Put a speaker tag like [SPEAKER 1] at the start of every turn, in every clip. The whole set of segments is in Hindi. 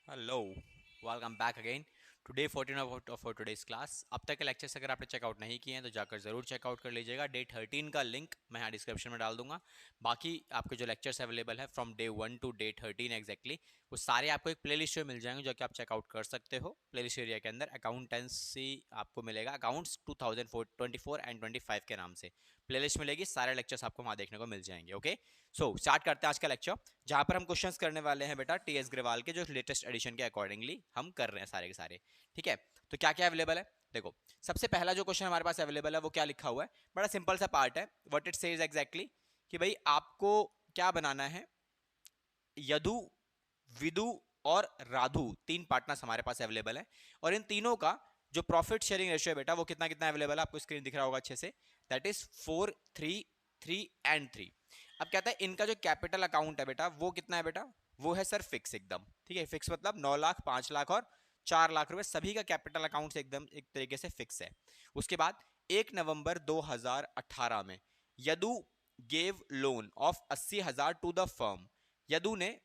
[SPEAKER 1] Hello, welcome back again to day 14 of today's class. अब तक के लेक्चर्स अगर आपने चेकआउट नहीं किए हैं तो जाकर ज़रूर चेकआउट कर लीजिएगा। डे 13 का लिंक मैं यहाँ डिस्क्रिप्शन में डाल दूंगा। बाकी आपके जो लेक्चर्स अवेलेबल है from day 1 to day 13 exactly, वो सारे आपको एक प्लेलिस्ट में मिल जाएंगे जो कि आप चेकआउट कर सकते हो। प्लेलिस्ट एरिया के अंदर अकाउंटेंसी आपको मिलेगा, अकाउंट्स 2024 एंड 25 के नाम से प्लेलिस्ट मिलेगी। सारे लेक्चर्स आपको वहाँ देखने को मिल जाएंगे। ओके, सो स्टार्ट करते हैं आज का लेक्चर, जहां पर हम क्वेश्चंस करने वाले हैं बेटा टीएस ग्रेवाल के जो लेटेस्ट एडिशन के अकॉर्डिंगली हम कर रहे हैं सारे के सारे। ठीक है, तो क्या क्या अवेलेबल है देखो। सबसे पहला जो क्वेश्चन हमारे पास अवेलेबल है वो क्या लिखा हुआ है, बड़ा सिंपल सा पार्ट है। व्हाट इट सेज एग्जैक्टली कि भाई आपको क्या बनाना है। यदु, विदु और राधु तीन पार्टनर्स हमारे पास अवेलेबल है, और इन तीनों का जो प्रॉफिट शेयरिंग रेशियो है बेटा वो कितना कितना अवेलेबल है, आपको स्क्रीन दिख रहा होगा अच्छे से। That is 4 3 3 and 3। अब कहता है इनका जो कैपिटल अकाउंट है बेटा वो कितना है बेटा, वो है सर फिक्स एकदम। ठीक है, फिक्स मतलब 9 लाख, 5 लाख और 4 लाख रुपए, सभी का कैपिटल अकाउंट एकदम एक तरीके से फिक्स है। उसके बाद 1 नवंबर 2018 में Yadu gave loan of 80,000 to the firm. Yadu ने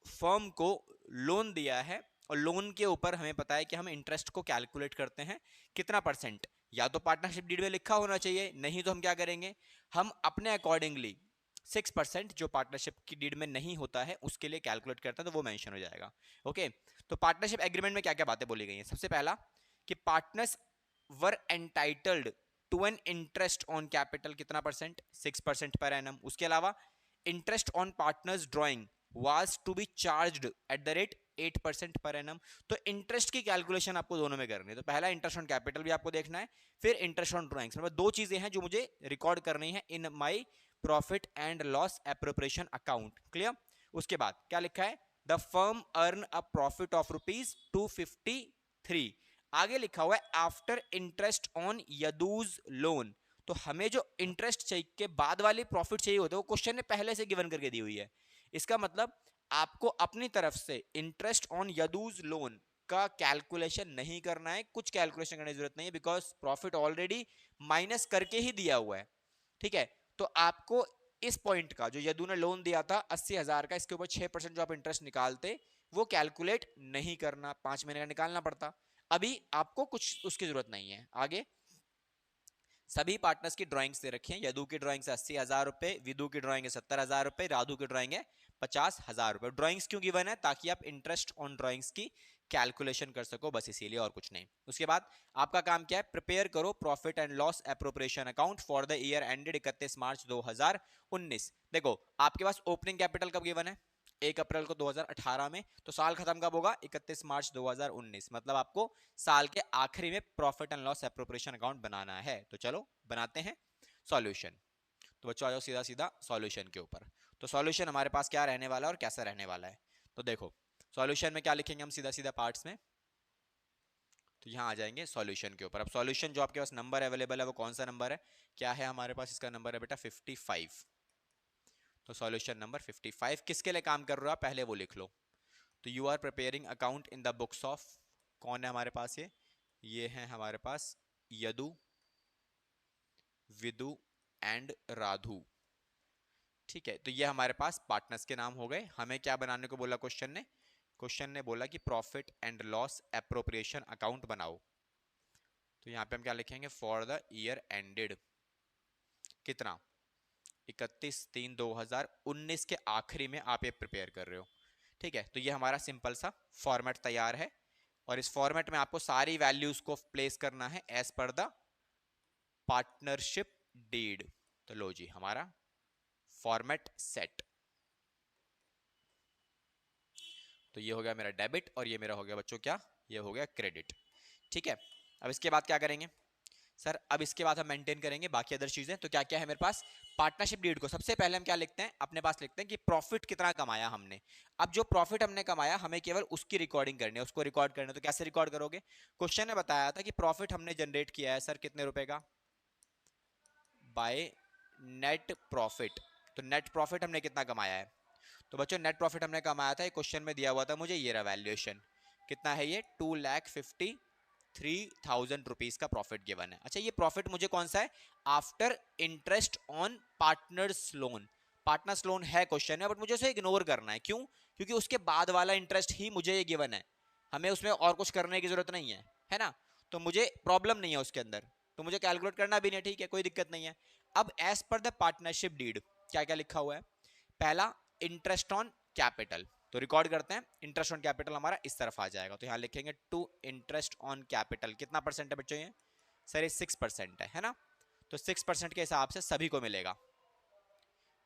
[SPEAKER 1] फर्म को लोन दिया है, और लोन के ऊपर हमें पता है कि हम इंटरेस्ट को कैलकुलेट करते हैं कितना परसेंट। या तो पार्टनरशिप डीड में लिखा होना चाहिए, नहीं तो हम क्या करेंगे, हम अपने अकॉर्डिंगली 6% जो पार्टनरशिप की डीड में नहीं होता है उसके लिए कैलकुलेट करते हैं, तो वो मेंशन हो जाएगा। ओके, तो पार्टनरशिप एग्रीमेंट में क्या क्या बातें बोली गई हैं। सबसे पहला कि partners were entitled to an interest on capital कितना परसेंट, 6% पर एनम। उसके अलावा interest on partners drawing was to be charged at the rate 8% per annum. तो इंटरेस्ट की कैलकुलेशन आपको दोनों में करनी है। तो पहला इंटरेस्ट ऑन कैपिटल भी आपको देखना है, फिर इंटरेस्ट ऑन ड्रॉइंग्स। मतलब दो चीजें हैं जो मुझे रिकॉर्ड करनी है in my profit and loss appropriation account. Clear. उसके बाद क्या लिखा है, the firm earn a profit of ₹253। आगे लिखा हुआ है आफ्टर इंटरेस्ट ऑन यदूज लोन। तो हमें जो इंटरेस्ट चाहिए के बाद वाली प्रॉफिट चाहिए होते हैं वो क्वेश्चन ने पहले से गिवन करके दी हुई है। इसका मतलब आपको अपनी तरफ से इंटरेस्ट ऑन यदूज लोन का कैलकुलेशन नहीं करना है, कुछ कैलकुलेशन करने की जरूरत नहीं है, बिकॉज प्रॉफिट ऑलरेडी माइनस करके ही दिया हुआ है। ठीक है, तो आपको इस पॉइंट का जो यदू ने लोन दिया था 80,000 का, इसके ऊपर 6% जो आप इंटरेस्ट निकालते वो कैलकुलेट नहीं करना, 5 महीने का निकालना पड़ता। अभी आपको कुछ उसकी जरूरत नहीं है। आगे सभी पार्टनर्स की ड्राइंग्स दे रखी हैं। यदु की ड्राइंग है 80,000 रुपए, विदु की ड्राइंग है 70,000 रुपए, राधु की ड्राइंग है 50,000 रुपए। ड्राइंग्स क्यों गिवन है, ताकि आप इंटरेस्ट ऑन ड्राइंग्स की कैलकुलेशन कर सको, बस इसीलिए और कुछ नहीं। उसके बाद आपका काम क्या है, प्रिपेयर करो profit and loss appropriation account for the year ended 31 मार्च 2019। देखो आपके पास ओपनिंग कैपिटल कब गिवन है, 1 अप्रैल को 2018 में, तो साल खत्म कब होगा, 31 मार्च 2019। मतलब आपको साल के आखिरी में profit and loss appropriation account बनाना है। तो चलो बनाते हैं सॉल्यूशन। तो बच्चों आ जाओ सीधा सीधा सॉल्यूशन के ऊपर। तो सॉल्यूशन हमारे पास क्या रहने वाला है और कैसा रहने वाला है, तो देखो सॉल्यूशन में क्या लिखेंगे हम सीधा सीधा पार्ट्स में। तो यहाँ आ जाएंगे सॉल्यूशन के ऊपर। अब सॉल्यूशन जो आपके पास नंबर अवेलेबल है वो कौन सा नंबर है, क्या है हमारे पास, इसका नंबर है बेटा 55। तो सॉल्यूशन नंबर 55 किसके लिए काम कर रहे हो आप, पहले वो लिख लो। तो you are preparing account in the books of, कौन है हमारे पास, ये है हमारे पास यदु, विदु एंड राधु। ठीक है, तो ये हमारे पास पार्टनर्स के नाम हो गए। हमें क्या बनाने को बोला क्वेश्चन ने, क्वेश्चन ने बोला कि profit and loss appropriation account बनाओ। तो यहाँ पे हम क्या लिखेंगे, फॉर द ईयर एंडेड कितना, 31/3/2019 के आखिरी में आप ये प्रिपेयर कर रहे हो। ठीक है, तो ये हमारा सिंपल सा फॉर्मेट तैयार है, और इस फॉर्मेट में आपको सारी वैल्यूज को प्लेस करना है as per the partnership deed. तो लो जी हमारा फॉर्मेट सेट। तो ये हो गया मेरा डेबिट, और ये मेरा हो गया बच्चों क्या, ये हो गया क्रेडिट। ठीक है, अब इसके बाद क्या करेंगे सर, अब इसके बाद हम मेंटेन करेंगे बाकी अदर चीजें। तो क्या क्या है मेरे पास, पार्टनरशिप डीड को सबसे पहले हम क्या लिखते हैं, अपने पास लिखते हैं कि प्रॉफिट कितना कमाया हमने। अब जो प्रॉफिट हमने कमाया हमें केवल उसकी रिकॉर्डिंग करनी है, उसको रिकॉर्ड करना है। तो कैसे रिकॉर्ड करोगे, क्वेश्चन ने बताया था कि प्रॉफिट हमने जनरेट किया है सर कितने रुपए का, बाय नेट प्रॉफिट। तो नेट प्रॉफिट हमने कितना कमाया है, तो बच्चों नेट प्रॉफिट हमने कमाया था, क्वेश्चन में दिया हुआ था मुझे, ये रहा वैल्यूएशन कितना है, ये 2,53,000 रुपीज का प्रॉफिट गिवन है। अच्छा ये प्रॉफिट मुझे कौन सा है, after interest on partners loan. Partners loan है क्वेश्चन में, बट मुझे उसे इग्नोर करना है, क्यों, क्योंकि उसके बाद वाला इंटरेस्ट ही मुझे ये गिवन है, हमें उसमें और कुछ करने की जरूरत नहीं है ना, तो मुझे प्रॉब्लम नहीं है उसके अंदर, तो मुझे कैलकुलेट करना भी नहीं, ठीक है, कोई दिक्कत नहीं है। अब as per the partnership deed क्या क्या लिखा हुआ है? पहला, इंटरेस्ट ऑन कैपिटल, तो रिकॉर्ड करते हैं, इंटरेस्ट ऑन कैपिटल हमारा इस तरफ आ जाएगा, तो यहां लिखेंगे टू इंटरेस्ट ऑन कैपिटल, कितना परसेंट है बच्चों ये? सर ये 6% है ना, तो 6% के हिसाब से सभी को मिलेगा,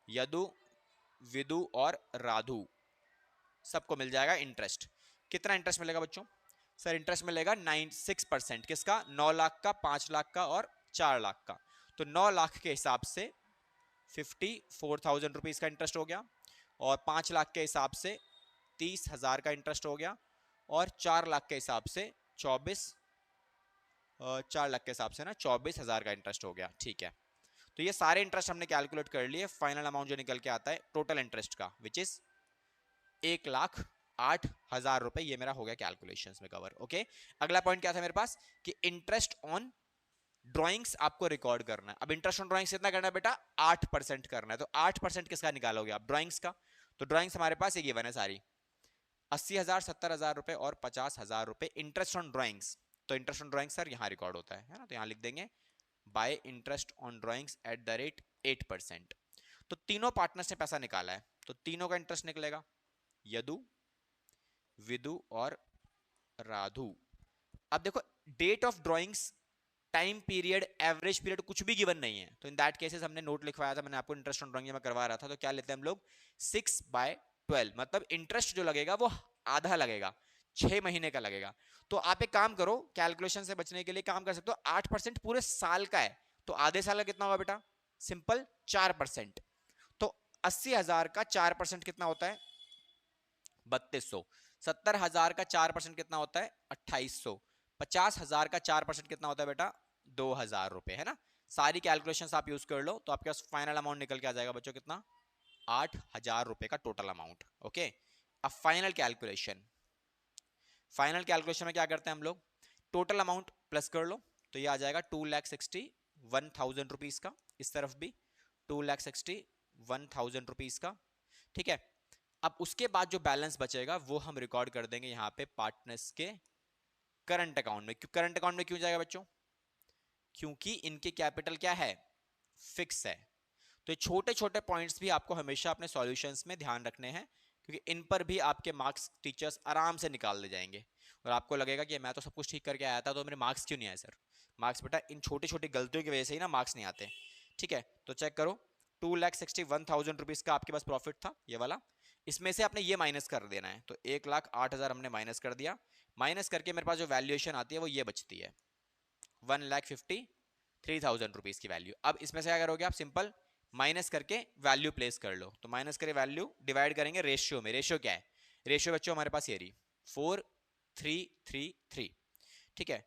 [SPEAKER 1] यदु, विदु और राधु सबको मिल जाएगा इंटरेस्ट। कितना इंटरेस्ट मिलेगा बच्चों? सर इंटरेस्ट मिलेगा 6%, किसका? 9 लाख का, 5 लाख का और 4 लाख का, तो 9 लाख के हिसाब से 54,000 रुपीज का इंटरेस्ट हो गया, और 5 लाख के हिसाब से 30,000 का इंटरेस्ट हो गया, और 4 लाख के हिसाब से 4 लाख के हिसाब से ना 24,000 का इंटरेस्ट हो गया, ठीक है। तो ये सारे इंटरेस्ट हमने कैलकुलेट कर लिए, फाइनल अमाउंट जो निकल के आता है टोटल इंटरेस्ट का, विच इज 1,08,000 रुपए, ये मेरा हो गया कैलकुलेशंस में कवर। ओके, अगला पॉइंट क्या था मेरे पास कि इंटरेस्ट ऑन ड्राइंग्स आपको रिकॉर्ड करना है। अब इंटरेस्ट ऑन ड्राइंग्स कितना करना है बेटा? 8% करना है, तो 8% किसका निकालोगे आप? ड्राइंग्स का। तो ड्राइंग्स हमारे पास ये गिवन है सारी, 80,000, 70,000 रुपए और 50,000 रुपए इंटरेस्ट ऑन ड्राइंग्स। तो इंटरेस्ट ऑन ड्राइंग्स सर यहाँ रिकॉर्ड होता है ना, तो यहाँ लिख देंगे bye interest on drawings eight the rate 8%। तो तीनों पार्टनर्स ने पैसा निकाला है, तो तीनों का इंटरेस्ट निकलेगा, यदु, विदु और राधु। अब देखो, date of drawings, time period, average period कुछ भी गिवन नहीं है, तो इन दैट केसेस हमने नोट लिखवाया था, मैंने आपको इंटरेस्ट ऑन ड्राइंग में करवा रहा था, तो क्या लेते हैं हम लोग? 6/12, मतलब इंटरेस्ट जो लगेगा वो आधा लगेगा, 6 महीने का लगेगा। तो आप एक काम करो, कैलकुलेशन से बचने के लिए काम कर सकते हो, 8% पूरे साल का है, तो आधे साल का कितना होगा बेटा? सिंपल 4%। तो 80,000 का 4% कितना होता है? 3200। 70,000 का 4% कितना होता है? 2800। 50,000 का 4% कितना होता है बेटा? 2,000 रुपए, है ना। सारी कैलकुलेशंस आप यूज कर लो, तो आपके पास फाइनल अमाउंट निकल के आ जाएगा बच्चों, कितना? 8,000 रुपए का टोटल अमाउंट। ओके, अब फाइनल कैलकुलेशन, फाइनल कैलकुलेशन में क्या करते हैं हम लोग? टोटल अमाउंट प्लस कर लो, तो ये आ जाएगा 2,61,000 रुपीज का, इस तरफ भी 2,61,000 रुपीज का, ठीक है। अब उसके बाद जो बैलेंस बचेगा वो हम रिकॉर्ड कर देंगे यहाँ पे पार्टनर्स के करंट अकाउंट में। क्यों करंट अकाउंट में क्यों जाएगा बच्चों? क्योंकि इनके कैपिटल क्या है? फिक्स है। तो ये छोटे छोटे पॉइंट्स भी आपको हमेशा अपने सॉल्यूशंस में ध्यान रखने हैं, क्योंकि इन पर भी आपके मार्क्स टीचर्स आराम से निकाल ले जाएंगे, और आपको लगेगा कि मैं तो सब कुछ ठीक करके आया था, तो मेरे मार्क्स क्यों नहीं आए? सर मार्क्स बेटा इन छोटी छोटी गलतियों की वजह से ही ना मार्क्स नहीं आते, ठीक है। तो चेक करो, 2,61,000 रुपीज का आपके पास प्रॉफिट था, ये वाला, इसमें से आपने ये माइनस कर देना है, तो 1,08,000 हमने माइनस कर दिया, माइनस करके मेरे पास जो वैल्यूएशन आती है वो ये बचती है, 1,53,000 रुपीज की वैल्यू। अब इसमें से क्या करोगे आप? सिंपल माइनस करके वैल्यू प्लेस कर लो, तो माइनस करे वैल्यू, डिवाइड करेंगे रेशियो में। रेशियो क्या है? रेशियो बच्चों हमारे पास ये रही 4,3,3,3, ठीक है।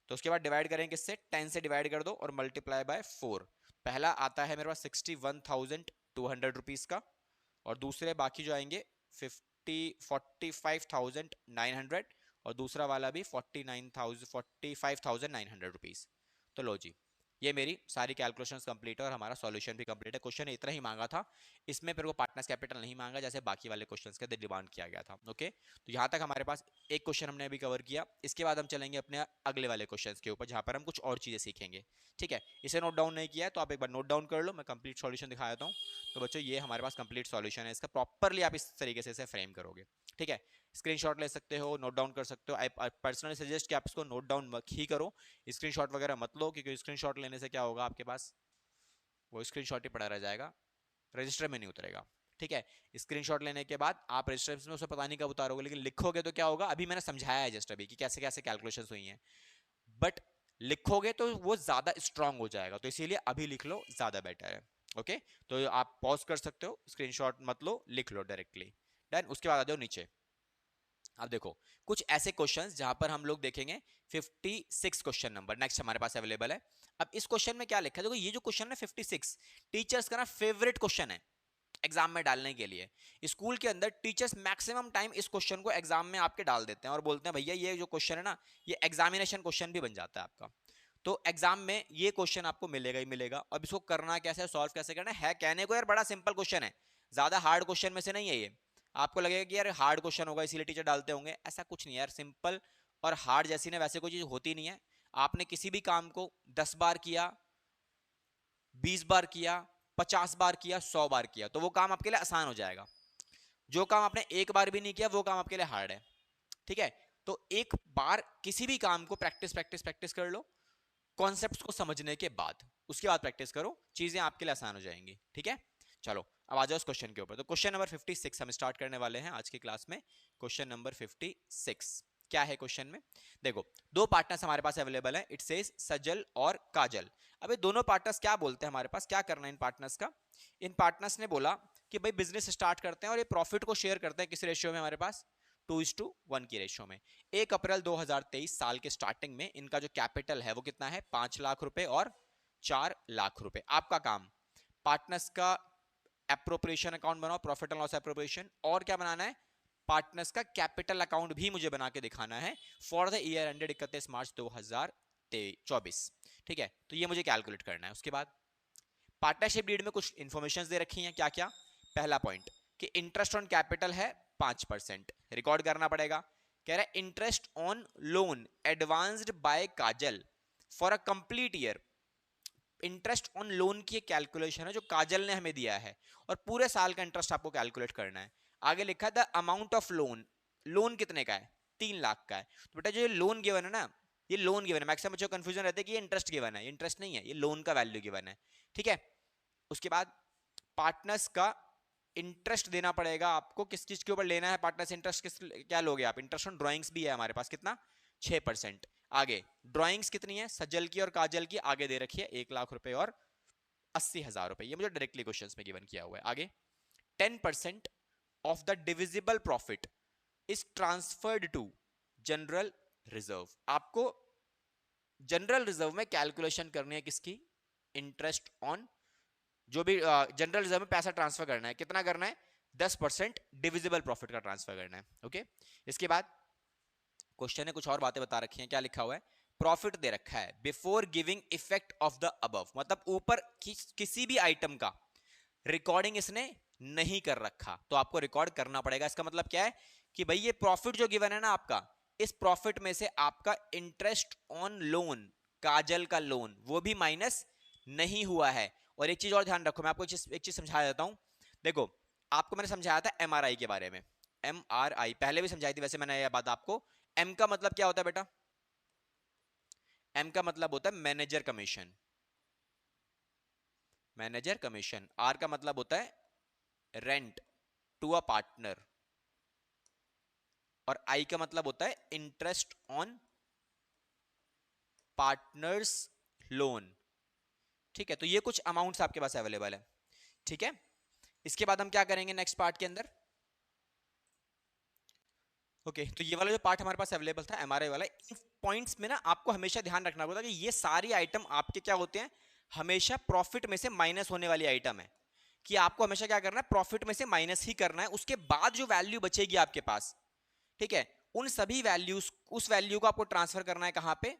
[SPEAKER 1] तो उसके बाद डिवाइड करेंगे किससे? 10 से डिवाइड कर दो और मल्टीप्लाई बाय 4। पहला आता है मेरे पास 61,200 रुपीज का, और दूसरे बाकी जो आएंगे 45,900, और दूसरा वाला भी 45,900 रुपीज। तो लो जी, ये मेरी सारी कैलकुलेशंस कंप्लीट है और हमारा सॉल्यूशन भी कंप्लीट है। क्वेश्चन इतना ही मांगा था, इसमें फिर वो पार्टनर्स कैपिटल नहीं मांगा जैसे बाकी वाले क्वेश्चंस के डिमांड किया गया था। ओके, तो यहाँ तक हमारे पास एक क्वेश्चन हमने अभी कवर किया, इसके बाद हम चलेंगे अपने अगले वाले क्वेश्चंस के ऊपर, जहाँ पर हम कुछ और चीज़ें सीखेंगे, ठीक है। इसे नोट डाउन नहीं किया है तो आप एक बार नोट डाउन कर लो, मैं कंप्लीट सॉल्यूशन दिखा देता हूँ। तो बच्चों ये हमारे पास कंप्लीट सॉल्यूशन है, इसका प्रॉपरली आप इस तरीके से इसे फ्रेम करोगे, ठीक है। स्क्रीनशॉट ले सकते हो, नोट डाउन कर सकते हो। आई पर्सनली सजेस्ट कि आप इसको नोट डाउन ही करो, स्क्रीनशॉट वगैरह मत लो, क्योंकि स्क्रीनशॉट लेने से क्या होगा, आपके पास वो स्क्रीनशॉट ही पड़ा रह जाएगा, रजिस्टर में नहीं उतरेगा, ठीक है। स्क्रीनशॉट लेने के बाद आप रजिस्टर में उसे पता नहीं कब उतारोगे, लेकिन लिखोगे तो क्या होगा, अभी मैंने समझाया है जस्ट अभी कि कैसे कैसे कैलकुलेशंस हुई हैं, बट लिखोगे तो वो ज्यादा स्ट्रांग हो जाएगा, तो इसीलिए अभी लिख लो, ज्यादा बेटर है। ओके, तो आप पॉज कर सकते हो, स्क्रीनशॉट मत लो, लिख लो डायरेक्टली। डन। उसके बाद आ जाओ नीचे। अब देखो कुछ ऐसे क्वेश्चंस जहां पर हम लोग देखेंगे 56 क्वेश्चन नंबर नेक्स्ट हमारे पास अवेलेबल है। अब इस क्वेश्चन में क्या लिखा है? देखो ये जो क्वेश्चन है 56 टीचर्स का ना फेवरेट क्वेश्चन है एग्जाम में डालने के लिए। स्कूल के अंदर टीचर्स मैक्सिमम टाइम इस क्वेश्चन को एग्जाम में आपके डाल देते हैं और बोलते हैं भैया ये जो क्वेश्चन है ना, ये एग्जामिनेशन क्वेश्चन भी बन जाता है आपका। तो एग्जाम में ये क्वेश्चन आपको मिलेगा ही मिलेगा। अब इसको करना कैसे है, सॉल्व कैसे करना है कहने को यार बड़ा सिंपल क्वेश्चन है, ज्यादा हार्ड क्वेश्चन में से नहीं है ये। आपको लगेगा कि यार हार्ड क्वेश्चन होगा इसीलिए टीचर डालते होंगे, ऐसा कुछ नहीं यार, सिंपल और हार्ड जैसी ना वैसे कोई चीज होती नहीं है। आपने किसी भी काम को 10 बार किया, 20 बार किया, 50 बार किया, 100 बार किया तो वो काम आपके लिए आसान हो जाएगा। जो काम आपने एक बार भी नहीं किया वो काम आपके लिए हार्ड है। ठीक है, तो एक बार किसी भी काम को प्रैक्टिस प्रैक्टिस प्रैक्टिस कर लो, कॉन्सेप्ट्स को समझने के बाद, उसके बाद प्रैक्टिस करो, चीजें आपके लिए आसान हो जाएंगी। ठीक है, चलो अब आ जाओ इस क्वेश्चन के ऊपर। तो क्वेश्चन नंबर 56 हम स्टार्ट करने वाले हैं आज की क्लास में। क्वेश्चन नंबर 56 क्या है क्वेश्चन में, देखो दो पार्टनर्स हमारे पास अवेलेबल है, इट सेज सजल और काजल। अब ये दोनों पार्टनर्स क्या बोलते हैं, हमारे पास क्या करना है इन पार्टनर्स का। इन पार्टनर्स ने बोला कि भाई बिजनेस स्टार्ट करते हैं और ये प्रॉफिट को शेयर करते हैं किस रेशियो में, हमारे पास 2:1 की रेशियो में। 1 अप्रैल 2023 साल के स्टार्टिंग में इनका जो कैपिटल है वो कितना है, 5 लाख रुपए और 4 लाख रुपए। आपका काम पार्टनर्स का एप्रोप्रिएशन अकाउंट बनाओ, प्रॉफिट एंड लॉस एप्रोप्रिएशन, और क्या बनाना है, पार्टनर्स का कैपिटल अकाउंट भी मुझे बना के दिखाना है फॉर द ईयर एंडेड 31 मार्च 2024। ठीक है, तो ये मुझे कैलकुलेट करना है। उसके बाद पार्टनरशिप डीड में कुछ इंफॉर्मेशन दे रखी हैं, क्या क्या। पहला पॉइंट कि इंटरेस्ट ऑन कैपिटल है 5%, रिकॉर्ड करना पड़ेगा। कह रहा है interest on loan advanced by Kajal for a complete year. Interest on loan की कैलकुलेशन है जो काजल ने हमें दिया है, और पूरे साल का इंटरेस्ट आपको कैलकुलेट करना है। आगे लिखा है the amount of loan, loan कितने का है, 3 लाख का है। तो बेटा जो ये लोन गिवन है ना, ये लोन गिवन है, मैक्सिमम बच्चों को कंफ्यूजन रहता है कि ये इंटरेस्ट गिवन है, इंटरेस्ट नहीं है, ये लोन का वैल्यू गिवन है। ठीक है, उसके बाद पार्टनर्स का इंटरेस्ट देना पड़ेगा आपको, किस चीज के ऊपर लेना है पार्टनर्स इंटरेस्ट, किस क्या लोगे आप, इंटरेस्ट ऑन ड्राइंग्स भी है हमारे पास, कितना 6%। आगे ड्राइंग्स कितनी है, सजल की और काजल की आगे दे रखी है 1 लाख रुपए और 80,000 रुपए, ये मुझे डायरेक्टली क्वेश्चंस में गिवन किया हुआ है। आगे 10% of the divisible profit is transferred to general reserve. आपको जनरल रिजर्व में कैलकुलेशन करनी है किसकी, इंटरेस्ट ऑन, जो भी जनरल रिजर्व में पैसा ट्रांसफर करना है, कितना करना है, 10% डिविजिबल प्रॉफिट का ट्रांसफर करना है। ओके, इसके बाद क्वेश्चन ने कुछ और बातें बता रखी हैं, क्या लिखा हुआ है, प्रॉफिट दे रखा है before giving effect of the above, मतलब ऊपर किसी भी आइटम का रिकॉर्डिंग इसने नहीं कर रखा तो आपको रिकॉर्ड करना पड़ेगा। इसका मतलब क्या है कि भाई ये प्रॉफिट जो गिवन है ना आपका, इस प्रॉफिट में से आपका इंटरेस्ट ऑन लोन, काजल का लोन, वो भी माइनस नहीं हुआ है। और एक चीज और ध्यान रखो, मैं आपको एक चीज समझा देता हूं। देखो आपको मैंने समझाया था एमआरआई के बारे में, एमआरआई पहले भी समझाई थी वैसे मैंने यह बात आपको। एम का मतलब क्या होता है बेटा, एम का मतलब होता है manager commission, manager commission. R का मतलब होता है रेंट टू अ पार्टनर, और आई का मतलब होता है इंटरेस्ट ऑन पार्टनर्स लोन। ठीक है, तो ये कुछ अमाउंट्स आपके पास अवेलेबल है। ठीक है, इसके बाद हम क्या करेंगे नेक्स्ट पार्ट के अंदर। ओके, तो ये वाला जो पार्ट हमारे पास अवेलेबल था एमआरआई वाला, इन पॉइंट्स में ना आपको हमेशा ध्यान रखना होगा कि ये सारी आइटम आपके क्या होते हैं, हमेशा प्रॉफिट में से माइनस होने वाली आइटम है, कि आपको हमेशा क्या करना है, प्रॉफिट में से माइनस ही करना है। उसके बाद जो वैल्यू बचेगी आपके पास, ठीक है, उन सभी वैल्यूज, उस वैल्यू को आपको ट्रांसफर करना है कहां पे,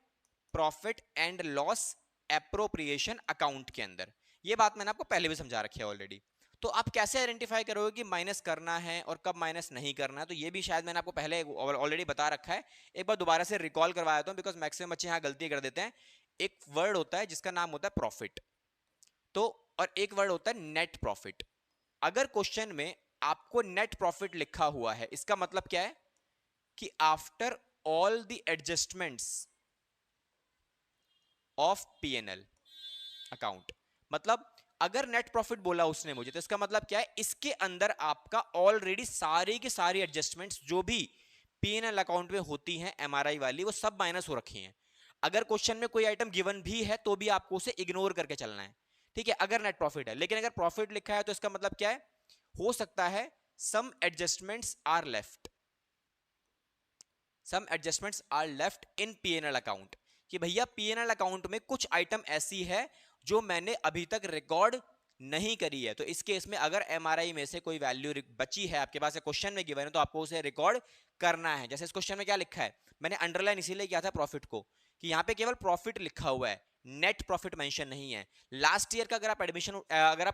[SPEAKER 1] profit and loss appropriation account के अंदर। ये बात मैंने आपको पहले भी समझा रखी है ऑलरेडी। तो आप कैसे आइडेंटिफाई करोगे कि माइनस करना है और कब माइनस नहीं करना है, तो ये भी शायद मैंने आपको पहले ऑलरेडी बता रखा है। एक बार दोबारा से रिकॉल करवा देता हूं, बिकॉज मैक्सिमम बच्चे यहाँ गलती कर देते हैं। एक वर्ड होता है जिसका नाम होता है प्रॉफिट, तो और एक वर्ड होता है नेट प्रॉफिट। अगर क्वेश्चन में आपको नेट प्रॉफिट लिखा हुआ है, इसका मतलब क्या है कि after all the adjustments of PNL account, मतलब अगर नेट प्रॉफिट बोला उसने मुझे, तो इसका मतलब क्या है, इसके अंदर आपका ऑलरेडी सारी की सारी एडजस्टमेंट्स जो भी पीएनएल अकाउंट में होती हैं एमआरआई वाली, वो सब माइनस हो रखी हैं। अगर क्वेश्चन में कोई आइटम गिवन भी है तो भी आपको उसे इग्नोर करके चलना है। ठीक है, अगर नेट प्रॉफिट है, लेकिन अगर प्रॉफिट लिखा है तो इसका मतलब क्या है, हो सकता है some adjustments are left, some adjustments are left in PNL account, कि भैया पीएनएल अकाउंट में कुछ आइटम ऐसी है जो मैंने अभी तक रिकॉर्ड नहीं करी है। तो इस केस में अगर एमआरआई में से कोई वैल्यू बची है आपके पास, क्वेश्चन में गिवन है, तो आपको उसे रिकॉर्ड करना है। जैसे इस क्वेश्चन में क्या लिखा है, मैंने अंडरलाइन इसीलिए किया था प्रॉफिट को, कि यहाँ पे केवल प्रॉफिट लिखा हुआ है, नेट प्रॉफिट मेंशन नहीं है। लास्ट ईयर का अगर आप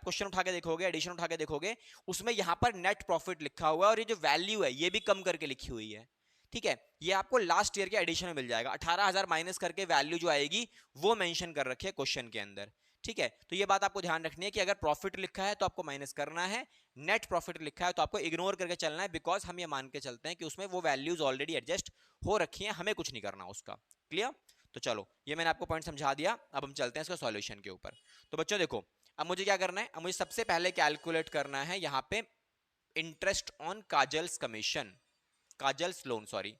[SPEAKER 1] क्वेश्चन उठा के देखोगे, एडिशन उठा के देखोगे, उसमें यहां पर नेट प्रॉफिट लिखा हुआ है और ये जो वैल्यू है ये भी कम करके लिखी हुई है। ठीक है, ये आपको लास्ट ईयर के एडिशन में मिल जाएगा। 18,000 माइनस करके वैल्यू जो आएगी वो मेंशन कर रखी है क्वेश्चन के अंदर। ठीक है, तो ये बात आपको ध्यान रखनी है कि अगर प्रॉफिट लिखा है तो आपको माइनस करना है, नेट प्रॉफिट लिखा है तो आपको इग्नोर करके चलना है, बिकॉज हम ये मान के चलते हैं कि उसमें वो वैल्यूज ऑलरेडी एडजस्ट हो रखी हैं, हमें कुछ नहीं करना उसका। क्लियर? तो चलो, ये मैंने आपको पॉइंट समझा दिया, अब हम चलते हैं इसका सॉल्यूशन के ऊपर। तो बच्चों देखो, अब मुझे क्या करना है, अब मुझे सबसे पहले कैलकुलेट करना है यहाँ पे interest on kajals commission, kajals loan, sorry,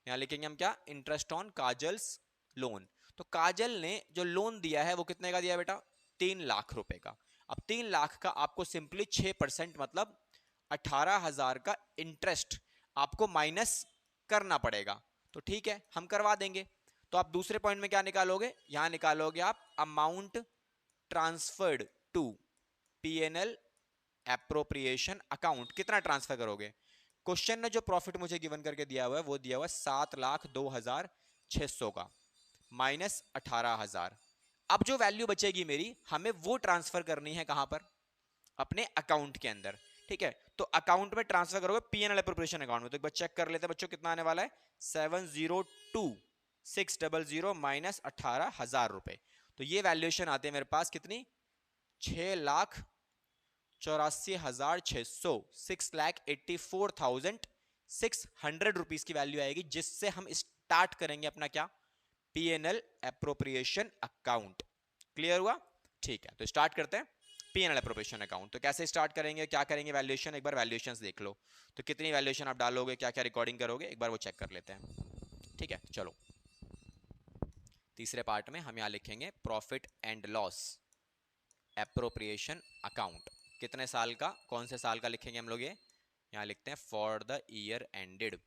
[SPEAKER 1] यहाँ लिखेंगे हम क्या, इंटरेस्ट ऑन काजल्स लोन। तो काजल ने जो लोन दिया है वो कितने का दिया बेटा, 3 लाख रुपए का। अब 3 लाख का आपको सिंपली 6% मतलब 18,000 का इंटरेस्ट आपको माइनस करना पड़ेगा। तो ठीक है, हम करवा देंगे। तो आप दूसरे पॉइंट में क्या निकालोगे, यहां निकालोगे आप amount transferred to PNL appropriation account. कितना ट्रांसफर करोगे? क्वेश्चन ने जो प्रॉफिट मुझे गिवन करके दिया हुआ है वो दिया हुआ है 7,02,600 का माइनस 18,000। अब जो वैल्यू बचेगी मेरी, हमें वो ट्रांसफर करनी है कहां पर, अपने अकाउंट के अंदर। ठीक है, तो अकाउंट में ट्रांसफर करोगे पीएनएल एप्रोप्रिएशन अकाउंट में। तो एक बार चेक कर लेते हैं बच्चों कितना आने वाला है, 702,600 माइनस 18,000 रुपए। तो ये वैल्यूएशन आते हैं मेरे पास कितनी, 6,84,600, 6,84,600 रुपीज की वैल्यू आएगी, जिससे हम स्टार्ट करेंगे अपना क्या, पीएनएल एप्रोप्रिएशन अकाउंट। क्लियर हुआ? ठीक है, तो स्टार्ट करते हैं पीएनएल एप्रोप्रिएशन अकाउंट। तो कैसे स्टार्ट करेंगे, क्या करेंगे, वैल्यूएशन, एक बार वैल्यूएशंस देख लो। तो कितनी वैल्यूएशन आप डालोगे, क्या क्या रिकॉर्डिंग करोगे, एक बार वो चेक कर लेते हैं। ठीक है, चलो तीसरे पार्ट में हम यहाँ लिखेंगे profit and loss appropriation account. कितने साल का, कौन से साल का लिखेंगे हम लोग, ये यहाँ लिखते हैं फॉर द ईयर एंडेड,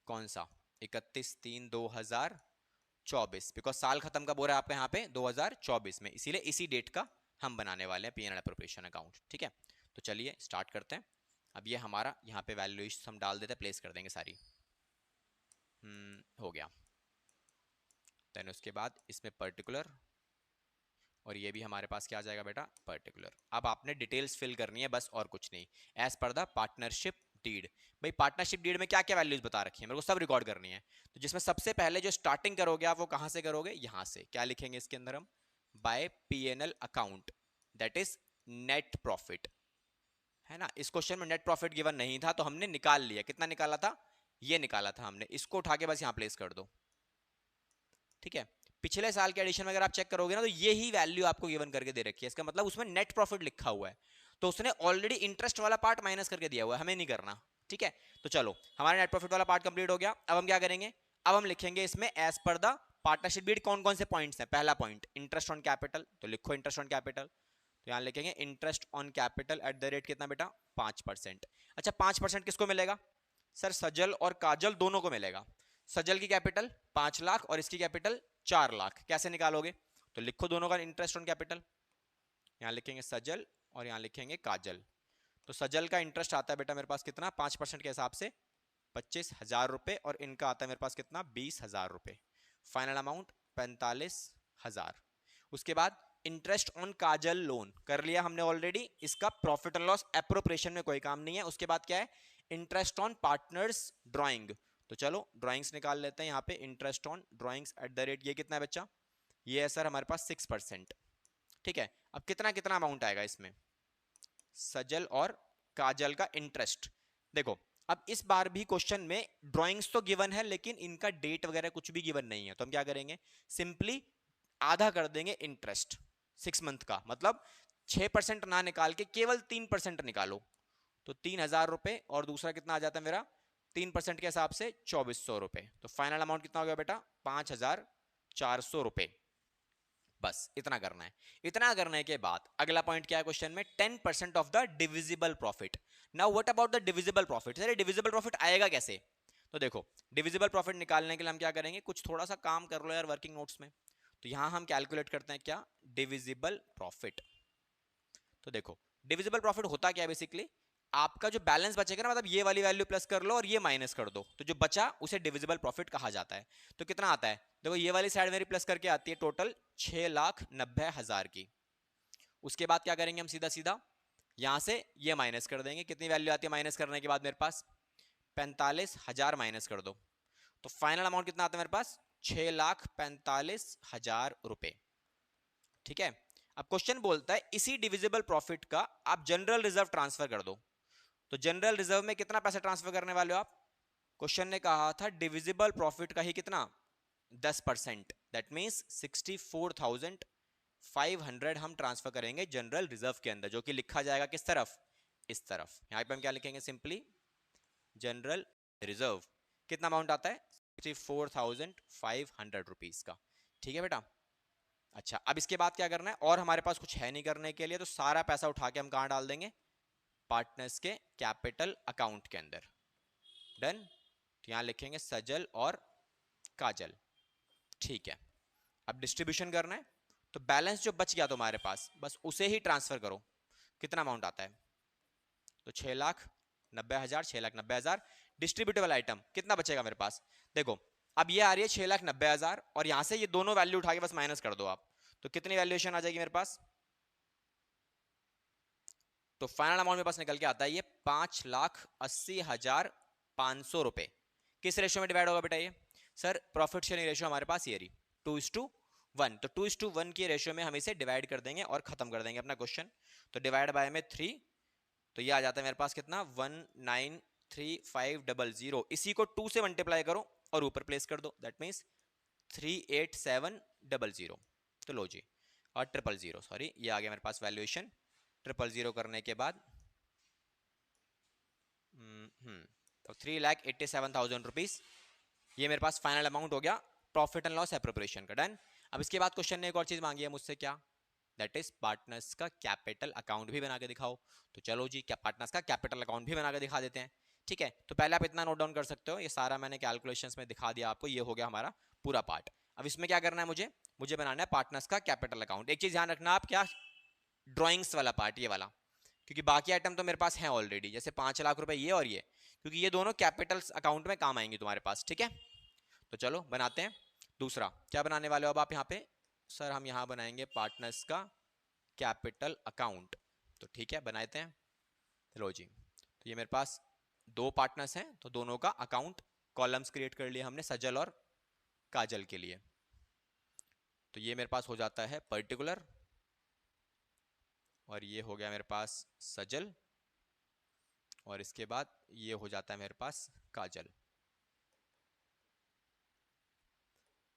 [SPEAKER 1] कौन सा, 31/3/2024, बिकॉज साल खत्म कब हो रहा है आपका यहाँ पे, 2024 में, इसीलिए इसी डेट का हम बनाने वाले हैं पीएनएल एप्रोप्रिएशन अकाउंट। ठीक है, तो चलिए स्टार्ट करते हैं। अब ये हमारा यहाँ पे वैल्यूएशन हम डाल देते हैं, प्लेस कर देंगे सारी। हो गया। देन उसके बाद इसमें पर्टिकुलर, और ये भी हमारे पास क्या आ जाएगा बेटा, पर्टिकुलर। अब आपने डिटेल्स फिल करनी है बस, और कुछ नहीं, as per the partnership deed. भाई पार्टनरशिप डीड में क्या क्या वैल्यूज बता रखी है मेरे को सब रिकॉर्ड करनी है। तो जिसमें सबसे पहले जो स्टार्टिंग करोगे आप वो कहां से करोगे, यहां से। क्या लिखेंगे इसके अंदर हम, by PNL account, that is net profit, है ना। इस क्वेश्चन में नेट प्रॉफिट गिवन नहीं था तो हमने निकाल लिया। कितना निकाला था, ये निकाला था हमने, इसको उठा के बस यहां प्लेस कर दो। ठीक है, पिछले साल के एडिशन में अगर आप चेक करोगे ना तो ये ही वैल्यू आपको गिवन करके दे रखी है, इसका मतलब उसमें नेट प्रॉफिट लिखा हुआ है, तो उसने ऑलरेडी इंटरेस्ट वाला पार्ट माइनस करके दिया हुआ है, हमें नहीं करना। ठीक है, तो चलो हमारा नेट प्रॉफिट वाला पार्ट कंप्लीट हो गया। अब हम क्या करेंगे, अब हम लिखेंगे इसमें as per the partnership deed कौन कौन से पॉइंट्स हैं। पहला पॉइंट इंटरेस्ट ऑन कैपिटल, तो लिखो इंटरेस्ट ऑन कैपिटल। तो यहाँ लिखेंगे interest on capital eight the rate कितना बेटा, 5%। अच्छा 5% किसको मिलेगा सर, सजल और काजल दोनों को मिलेगा। सजल की कैपिटल 5 लाख और इसकी कैपिटल 4 लाख। कैसे निकालोगे, तो लिखो दोनों का इंटरेस्ट ऑन कैपिटल, यहाँ लिखेंगे सजल और यहाँ लिखेंगे काजल। तो सजल का इंटरेस्ट आता है बेटा मेरे पास कितना, 5% के हिसाब से 25,000 रुपए, और इनका आता है मेरे पास कितना, 20,000 रुपए। Final amount 45,000। उसके बाद इंटरेस्ट ऑन काजल लोन कर लिया हमने ऑलरेडी, इसका प्रॉफिट एंड लॉस एप्रोप्रिएशन में कोई काम नहीं है। उसके बाद क्या है, इंटरेस्ट ऑन पार्टनर्स ड्राइंग। तो चलो ड्राइंग्स निकाल लेते हैं यहाँ पे, interest on drawings eight the rate, ये कितना है बच्चा, ये है सर हमारे पास 6%। ठीक है, अब कितना कितना अमाउंट आएगा इसमें, सजल और काजल का इंटरेस्ट। देखो अब इस बार भी क्वेश्चन में ड्राइंग्स तो गिवन है लेकिन इनका डेट वगैरह कुछ भी गिवन नहीं है, तो हम क्या करेंगे, सिंपली आधा कर देंगे इंटरेस्ट 6 मंथ का, मतलब 6% ना निकाल के केवल 3% निकालो, तो 3,000 रुपए, और दूसरा कितना आ जाता है मेरा, 3% के हिसाब से 2,400 रुपए। तो फाइनल अमाउंट कितना हो गया बेटा, 5,400 रुपए। बस इतना करना है। इतना करने के बाद अगला पॉइंट क्या है क्वेश्चन में, 10% of the divisible profit. Now what about the divisible profit, sir divisible profit आएगा कैसे। तो देखो डिविजिबल प्रॉफिट निकालने के लिए हम क्या करेंगे, कुछ थोड़ा सा काम कर लो यार वर्किंग नोट्स में। तो यहां हम कैलकुलेट करते हैं क्या, डिविजिबल प्रॉफिट। तो देखो डिविजिबल प्रॉफिट होता क्या है बेसिकली, आपका जो बैलेंस बचेगा ना, मतलब ये वाली वैल्यू प्लस कर लो और ये माइनस कर दो, तो जो बचा उसे डिविजिबल प्रॉफिट कहा जाता है। तो कितना आता है, देखो ये वाली साइड मेरी प्लस करके आती है टोटल 6,90,000 की। उसके बाद क्या करेंगे हम, सीधा सीधा यहां से ये माइनस कर देंगे, कितनी वैल्यू आती है माइनस करने के बाद मेरे पास, 45,000 माइनस कर दो, तो फाइनल अमाउंट कितना आता है मेरे पास, 6,45,000 रुपए। ठीक है। अब क्वेश्चन बोलता है इसी डिविजिबल प्रॉफिट का आप जनरल रिजर्व ट्रांसफर कर दो, तो जनरल रिजर्व में कितना पैसा ट्रांसफर करने वाले हो आप, क्वेश्चन ने कहा था डिविजिबल प्रॉफिट का ही कितना, 10%, दैट मीन्स 64,500 हम ट्रांसफर करेंगे जनरल रिजर्व के अंदर, जो कि लिखा जाएगा किस तरफ, इस तरफ। यहां पे हम क्या लिखेंगे, सिंपली जनरल रिजर्व, कितना अमाउंट आता है, 64,500 रुपीज का। ठीक है बेटा। अच्छा, अब इसके बाद क्या करना है, और हमारे पास कुछ है नहीं करने के लिए, तो सारा पैसा उठा के हम कहां डाल देंगे, पार्टनर्स के कैपिटल अकाउंट के अंदर। डन। तो यहां लिखेंगे सजल और काजल। ठीक है। अब डिस्ट्रीब्यूशन करना है, तो बैलेंस जो बच गया तुम्हारे पास बस उसे ही ट्रांसफर करो। कितना अमाउंट आता है, तो 6,90,000, 6,90,000। डिस्ट्रीब्यूटेबल आइटम कितना बचेगा मेरे पास, देखो अब ये आ रही है 6,90,000, और यहां से ये दोनों वैल्यू उठा के बस माइनस कर दो आप, तो कितनी वैल्यूएशन आ जाएगी मेरे पास, तो फाइनल अमाउंट मेरे पास निकल के आता है ये 5,80,500 रुपए। किस रेशियो में डिवाइड होगा बेटा ये, सर प्रॉफिट शेयरिंग रेशियो हमारे पास ये रही 2:1, तो 2:1 की रेशियो में हम इसे डिवाइड कर देंगे और खत्म कर देंगे अपना क्वेश्चन। तो डिवाइड बाय में 3, तो ये आ जाता है मेरे पास कितना, 1,93,500। इसी को 2 से मल्टीप्लाई करो और ऊपर प्लेस कर दो, दैट मीन्स 3,87,000। तो लो जी, और 000, सॉरी ये आ गया मेरे पास वैल्यूएशन। 000 करने के बाद तो 3,87,000 रुपीज, ये मेरे पास फाइनल अमाउंट हो गया प्रॉफिट एंड लॉस एप्रोप्रिएशन का। डन। अब इसके बाद क्वेश्चन ने एक और चीज मांगी है मुझसे, क्या, दैट इज पार्टनर्स का कैपिटल अकाउंट भी बना के दिखाओ। तो चलो जी, क्या पार्टनर्स का कैपिटल अकाउंट भी बना के दिखा देते हैं। ठीक है, तो पहले आप इतना नोट डाउन कर सकते हो, ये सारा मैंने कैलकुलेशंस में दिखा दिया आपको, ये हो गया हमारा पूरा पार्ट। अब इसमें क्या करना है, मुझे मुझे बनाना है पार्टनर्स का कैपिटल अकाउंट। एक चीज ध्यान रखना आप, क्या, ड्राइंग्स वाला पार्ट, ये वाला, क्योंकि बाकी आइटम तो मेरे पास है ऑलरेडी, जैसे 5 लाख रुपए ये और ये, क्योंकि ये दोनों कैपिटल अकाउंट में काम आएंगे तुम्हारे पास। ठीक है, तो चलो बनाते हैं। दूसरा क्या बनाने वाले हो अब आप यहाँ पे, सर हम यहाँ बनाएंगे पार्टनर्स का कैपिटल अकाउंट। तो ठीक है, बनाते हैं। चलो जी, तो ये मेरे पास दो पार्टनर्स हैं, तो दोनों का अकाउंट कॉलम्स क्रिएट कर लिए हमने सजल और काजल के लिए। तो ये मेरे पास हो जाता है पर्टिकुलर, और ये हो गया मेरे पास सजल, और इसके बाद ये हो जाता है मेरे पास काजल।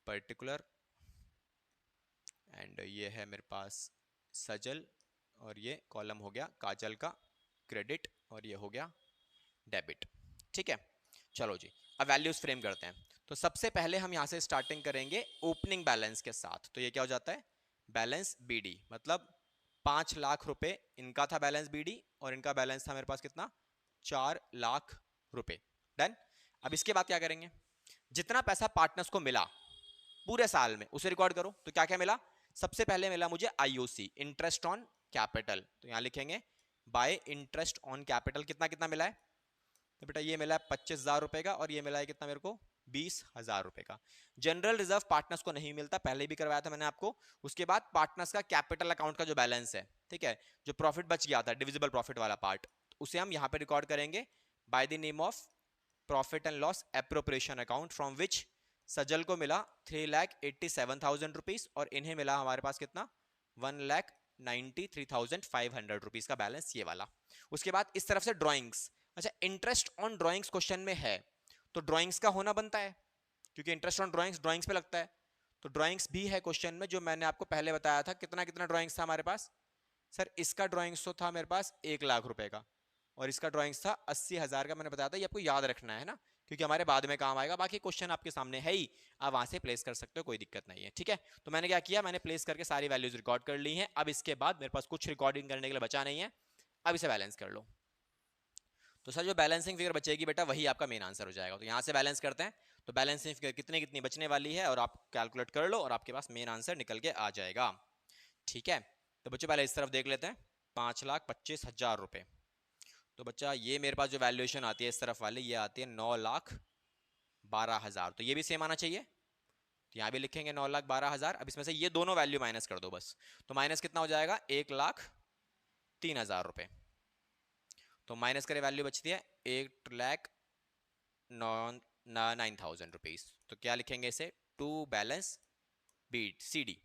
[SPEAKER 1] पर्टिकुलर एंड ये है मेरे पास सजल, और ये कॉलम हो गया काजल का क्रेडिट, और ये हो गया डेबिट। ठीक है, चलो जी, अब वैल्यूज फ्रेम करते हैं। तो सबसे पहले हम यहां से स्टार्टिंग करेंगे ओपनिंग बैलेंस के साथ। तो ये क्या हो जाता है, बैलेंस बीडी, मतलब 5 लाख रुपए इनका था बैलेंस बीडी, और इनका बैलेंस था मेरे पास कितना, 4 लाख रुपए। डन। अब इसके बाद क्या करेंगे, जितना पैसा पार्टनर्स को मिला पूरे साल में उसे रिकॉर्ड करो। तो क्या क्या मिला, सबसे पहले मिला मुझे आईओसी, इंटरेस्ट ऑन कैपिटल। तो यहां लिखेंगे बाय इंटरेस्ट ऑन कैपिटल, कितना कितना मिला है, तो बेटा ये मिला है 25,000 रुपए का, और ये मिला है कितना मेरे को, 20,000 रुपए का। जनरल रिजर्व पार्टनर्स को नहीं मिलता, पहले भी करवाया था मैंने आपको। उसके बाद पार्टनर्स का कैपिटल अकाउंट का जो बैलेंस है, ठीक है, जो प्रॉफिट बच गया था डिविजिबल प्रॉफिट वाला पार्ट, उसे हम यहां पे रिकॉर्ड करेंगे by the name of profit and loss appropriation account, from which Sajal को मिला 3,87,000 रुपीज, और इन्हें मिला हमारे पास कितना, 1,93,500 रुपीज का बैलेंस, ये वाला। उसके बाद इस तरफ से ड्रॉइंग्स। अच्छा, इंटरेस्ट ऑन ड्राइंग्स क्वेश्चन में है, तो ड्राइंग्स का होना बनता है, क्योंकि इंटरेस्ट ऑन ड्राइंग्स पे लगता है। तो ड्राइंग्स भी है क्वेश्चन में, जो मैंने आपको पहले बताया था। कितना कितना ड्राइंग्स था हमारे पास, सर इसका ड्राइंग्स तो था मेरे पास 1 लाख रुपए का, और इसका ड्राइंग्स था 80,000 का। मैंने बताया था, ये आपको याद रखना है ना, क्योंकि हमारे बाद में काम आएगा। बाकी क्वेश्चन आपके सामने है ही, आप वहां से प्लेस कर सकते हो, कोई दिक्कत नहीं है। ठीक है, तो मैंने क्या किया, मैंने प्लेस करके सारी वैल्यूज रिकॉर्ड कर ली हैं। अब इसके बाद मेरे पास कुछ रिकॉर्डिंग करने के लिए बचा नहीं है, अब इसे बैलेंस कर लो। तो सर जो बैलेंसिंग फिगर बचेगी बेटा, वही आपका मेन आंसर हो जाएगा। तो यहाँ से बैलेंस करते हैं, तो बैलेंसिंग फिगर कितनी कितनी बचने वाली है, और आप कैलकुलेट कर लो, और आपके पास मेन आंसर निकल के आ जाएगा। ठीक है, तो बच्चों पहले इस तरफ देख लेते हैं, 5,25,000 रुपए। तो बच्चा ये मेरे पास जो वैल्यूएशन आती है इस तरफ वाली, ये आती है 9,12,000। तो ये भी सेम आना चाहिए, तो यहाँ भी लिखेंगे 9,12,000। अब इसमें से ये दोनों वैल्यू माइनस कर दो बस, तो माइनस कितना हो जाएगा, 1,03,000 रुपये। तो माइनस करे वैल्यू बचती है 8,09,000 रुपीज। तो क्या लिखेंगे इसे, टू बैलेंस बीट सी डी।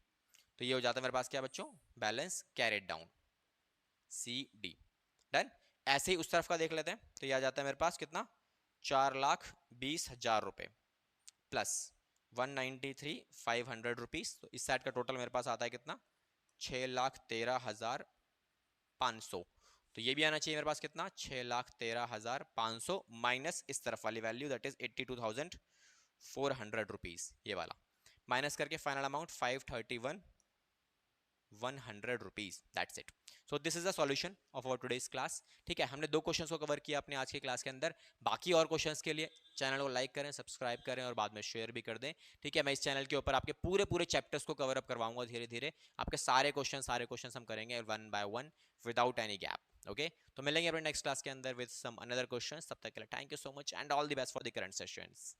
[SPEAKER 1] तो ये हो जाता है मेरे पास क्या बच्चों, balance carried down, C D. Done. ऐसे ही उस तरफ का देख लेते हैं, तो ये आ जाता है मेरे पास कितना, 4,20,000 रुपये प्लस 193,500 रुपीज। तो इस साइड का टोटल मेरे पास आता है कितना, 6,13,500। तो ये भी आना चाहिए मेरे पास कितना, 6,13,500 माइनस इस तरफ वाली वैल्यू दैट इज 82,400 रुपीज, ये वाला माइनस करके final amount 531,100 rupees. That's it. So this is the solution of our today's class. ठीक है, हमने 2 क्वेश्चंस को कवर किया अपने आज की क्लास के अंदर। बाकी और क्वेश्चंस के लिए चैनल को लाइक करें, सब्सक्राइब करें और बाद में शेयर भी कर दें। ठीक है, मैं इस चैनल के ऊपर आपके पूरे चैप्टर्स को कवर अप करवाऊंगा धीरे धीरे। आपके सारे क्वेश्चन हम करेंगे 1 by 1 without any gap. Okay, तो मिलेंगे अपने नेक्स्ट क्लास के अंदर विद सम अनदर क्वेश्चन। तब तक के लिए thank you so much and all the best for the current sessions.